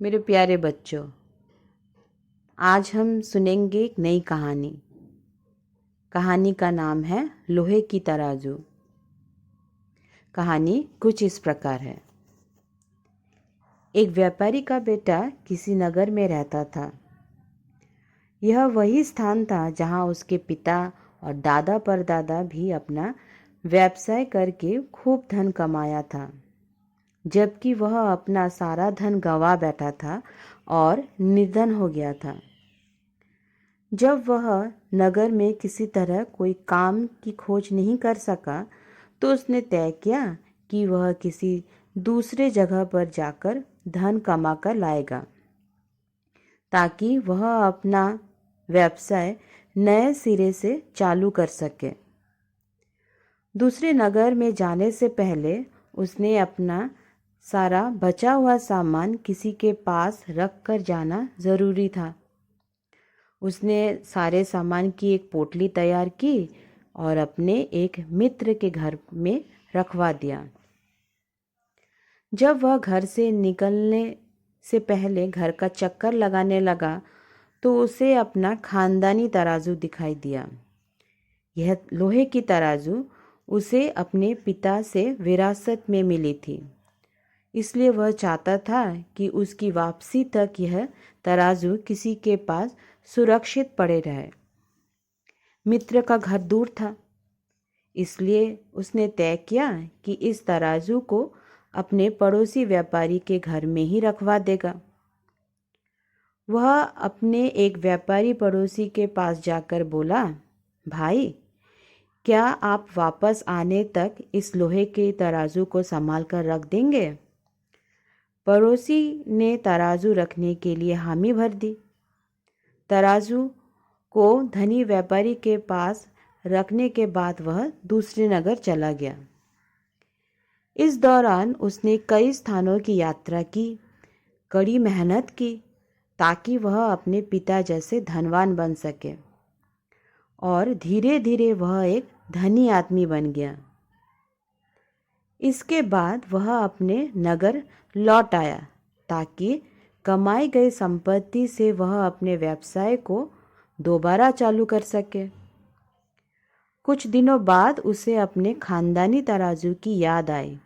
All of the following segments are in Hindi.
मेरे प्यारे बच्चों, आज हम सुनेंगे एक नई कहानी। कहानी का नाम है लोहे की तराजू। कहानी कुछ इस प्रकार है। एक व्यापारी का बेटा किसी नगर में रहता था। यह वही स्थान था जहाँ उसके पिता और दादा परदादा भी अपना व्यवसाय करके खूब धन कमाया था, जबकि वह अपना सारा धन गंवा बैठा था और निर्धन हो गया था। जब वह नगर में किसी तरह कोई काम की खोज नहीं कर सका, तो उसने तय किया कि वह किसी दूसरे जगह पर जाकर धन कमा कर लाएगा, ताकि वह अपना व्यवसाय नए सिरे से चालू कर सके। दूसरे नगर में जाने से पहले उसने अपना सारा बचा हुआ सामान किसी के पास रख कर जाना ज़रूरी था। उसने सारे सामान की एक पोटली तैयार की और अपने एक मित्र के घर में रखवा दिया। जब वह घर से निकलने से पहले घर का चक्कर लगाने लगा, तो उसे अपना खानदानी तराजू दिखाई दिया। यह लोहे की तराजू उसे अपने पिता से विरासत में मिली थी, इसलिए वह चाहता था कि उसकी वापसी तक यह तराजू किसी के पास सुरक्षित पड़े रहे। मित्र का घर दूर था, इसलिए उसने तय किया कि इस तराजू को अपने पड़ोसी व्यापारी के घर में ही रखवा देगा। वह अपने एक व्यापारी पड़ोसी के पास जाकर बोला, भाई, क्या आप वापस आने तक इस लोहे के तराजू को संभाल कर रख देंगे? पड़ोसी ने तराजू रखने के लिए हामी भर दी। तराजू को धनी व्यापारी के पास रखने के बाद वह दूसरे नगर चला गया। इस दौरान उसने कई स्थानों की यात्रा की, कड़ी मेहनत की, ताकि वह अपने पिता जैसे धनवान बन सके, और धीरे धीरे वह एक धनी आदमी बन गया। इसके बाद वह अपने नगर लौट आया, ताकि कमाई गई संपत्ति से वह अपने व्यवसाय को दोबारा चालू कर सके। कुछ दिनों बाद उसे अपने खानदानी तराजू की याद आई।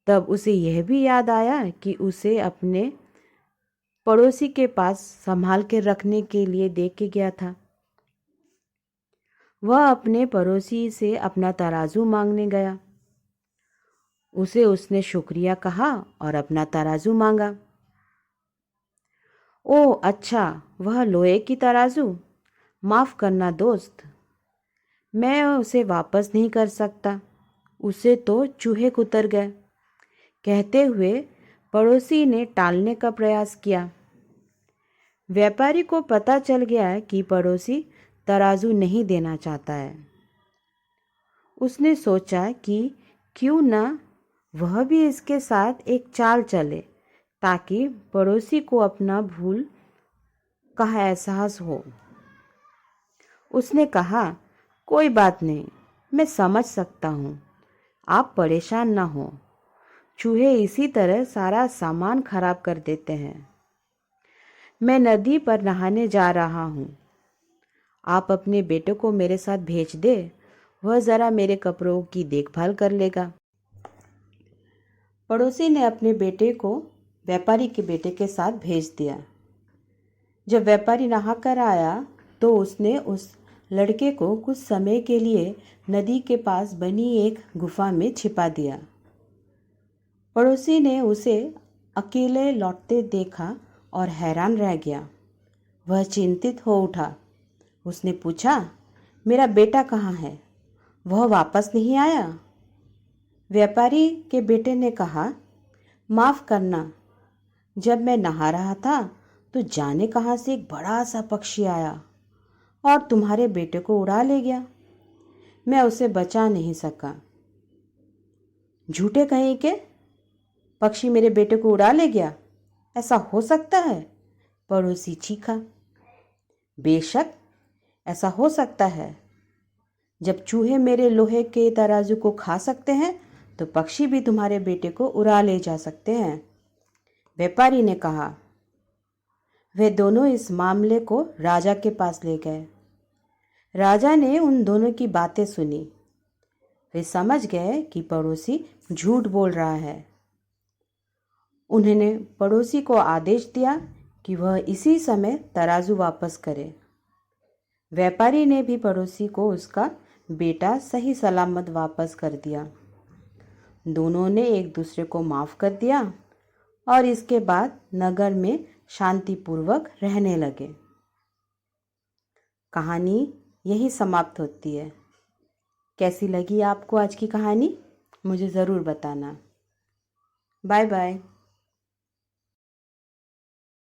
तब उसे यह भी याद आया कि उसे अपने पड़ोसी के पास संभाल के रखने के लिए दे के गया था। वह अपने पड़ोसी से अपना तराजू मांगने गया। उसने शुक्रिया कहा और अपना तराजू मांगा। ओह अच्छा, वह लोहे की तराजू? माफ़ करना दोस्त, मैं उसे वापस नहीं कर सकता, उसे तो चूहे कुतर गए। कहते हुए पड़ोसी ने टालने का प्रयास किया। व्यापारी को पता चल गया कि पड़ोसी तराजू नहीं देना चाहता है। उसने सोचा कि क्यों ना वह भी इसके साथ एक चाल चले, ताकि पड़ोसी को अपना भूल का एहसास हो। उसने कहा, कोई बात नहीं, मैं समझ सकता हूँ, आप परेशान ना हो। चूहे इसी तरह सारा सामान खराब कर देते हैं। मैं नदी पर नहाने जा रहा हूँ, आप अपने बेटे को मेरे साथ भेज दे, वह ज़रा मेरे कपड़ों की देखभाल कर लेगा। पड़ोसी ने अपने बेटे को व्यापारी के बेटे के साथ भेज दिया। जब व्यापारी नहाकर आया, तो उसने उस लड़के को कुछ समय के लिए नदी के पास बनी एक गुफा में छिपा दिया। पड़ोसी ने उसे अकेले लौटते देखा और हैरान रह गया। वह चिंतित हो उठा। उसने पूछा, मेरा बेटा कहाँ है? वह वापस नहीं आया? व्यापारी के बेटे ने कहा, माफ़ करना, जब मैं नहा रहा था तो जाने कहाँ से एक बड़ा सा पक्षी आया और तुम्हारे बेटे को उड़ा ले गया। मैं उसे बचा नहीं सका। झूठे कहीं के, पक्षी मेरे बेटे को उड़ा ले गया? ऐसा हो सकता है? पड़ोसी चीखा। बेशक ऐसा हो सकता है। जब चूहे मेरे लोहे के तराजू को खा सकते हैं, तो पक्षी भी तुम्हारे बेटे को उड़ा ले जा सकते हैं। व्यापारी ने कहा। वे दोनों इस मामले को राजा के पास ले गए। राजा ने उन दोनों की बातें सुनी। वे समझ गए कि पड़ोसी झूठ बोल रहा है। उन्होंने पड़ोसी को आदेश दिया कि वह इसी समय तराजू वापस करे। व्यापारी ने भी पड़ोसी को उसका बेटा सही सलामत वापस कर दिया। दोनों ने एक दूसरे को माफ़ कर दिया और इसके बाद नगर में शांतिपूर्वक रहने लगे। कहानी यही समाप्त होती है। कैसी लगी आपको आज की कहानी? मुझे ज़रूर बताना। Bye bye.